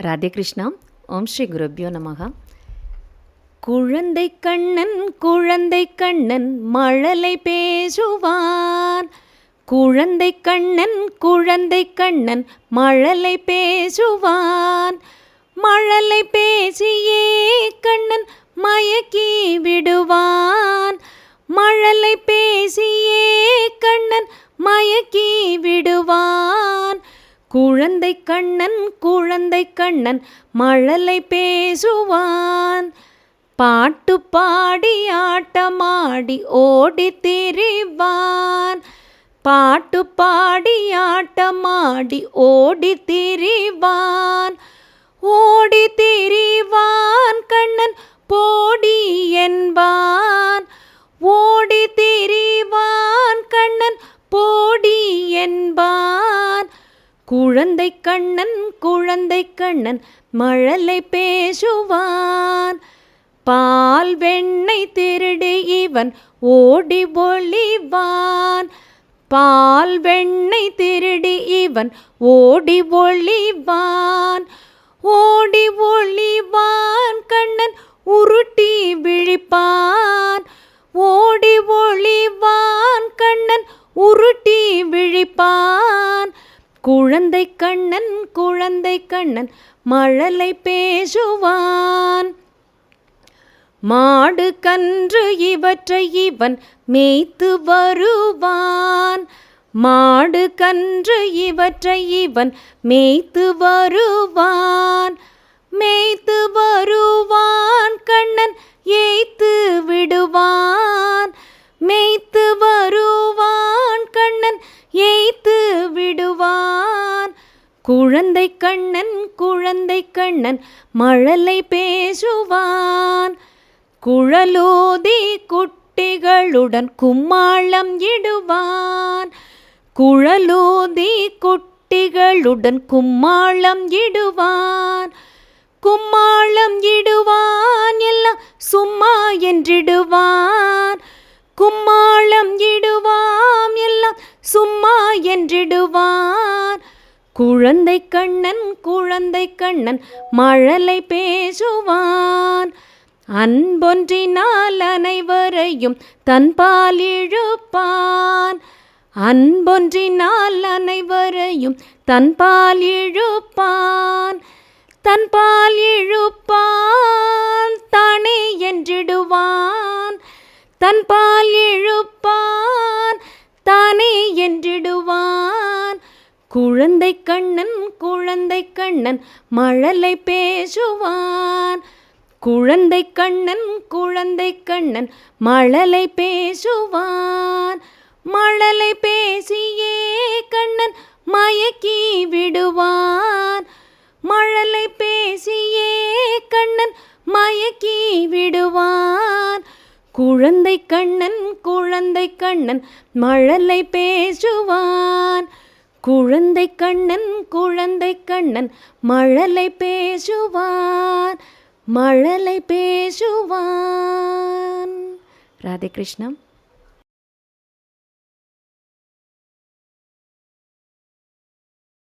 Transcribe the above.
ராதே கிருஷ்ணா. ஓம் ஸ்ரீ குருப்யோ நமக. குழந்தை கண்ணன் குழந்தை கண்ணன் மழலை பேசுவான். குழந்தை கண்ணன் குழந்தை கண்ணன் மழலை பேசுவான். மழலை பேசியே கண்ணன் மயக்கி விடுவான். மழலை பேசியே கண்ணன் மயக்கி விடுவான். குழந்தை கண்ணன் மழலை பேசுவான். பாட்டு பாடி ஆட்டமாடி ஓடி திரிவான். பாட்டு பாடி ஆட்டமாடி ஓடி திரிவான். ஓடி திரிவான் கண்ணன் போடி என்பான். ஓடி திரிவான் கண்ணன் போடி என்பான். குழந்தை கண்ணன் மழலை பேசுவான். பால் வெண்ணெய் திருடி இவன் ஓடி ஒளிவான். பால் வெண்ணெய் திருடி இவன் ஓடி ஒளிவான். ஓடி ஒளிவான் கண்ணன் உருட்டி விழிப்பான். ஓடி ஒளிவான் கண்ணன் உருட்டி விழிப்பான். குழந்தை கண்ணன் மழலை பேசுவான். மாடு கன்று இவற்றை இவன் மேய்த்து வருவான். மாடு கன்று இவற்றை இவன் மேய்த்து வருவான். மேய்த்து வருவான் கண்ணன் ஏய்த்து விடுவான். மேய்த்து வருவான் கண்ணன் ஏய்த்து விடுவான். குழந்தை கண்ணன் மழலை பேசுவான். குழலூதி குட்டிகளுடன் கும்மாளம் இடுவான். குழலூதி குட்டிகளுடன் கும்மாளம் இடுவான். கும்மாளம் இடுவான் எல்லாம் சும்மா என்றிடுவான். கும்மாளம் இடுவான் எல்லாம் சும்மா என்றிடுவான். குழந்தை கண்ணன் மழலை பேசுவான். அன்பொன்றினால் அனைவரையும் தன்பால் இழுப்பான். அன்பொன்றினால் அனைவரையும் தன்பால் இழுப்பான். தன்பால் இழுப்பான் தானே என்றிடுவான். தன்பால் இழுப்பான் தானே என்றிடுவான். குழந்தை கண்ணன் மழலை பேசுவான். குழந்தை கண்ணன் மழலை பேசுவான். மழலை பேசியே கண்ணன் மயக்கி விடுவான். மழலை பேசியே கண்ணன் மயக்கி விடுவான். குழந்தை கண்ணன் மழலை பேசுவான். குழந்தை கண்ணன் மழலை பேசுவான். மழலை பேசுவான். ராதே கிருஷ்ணா.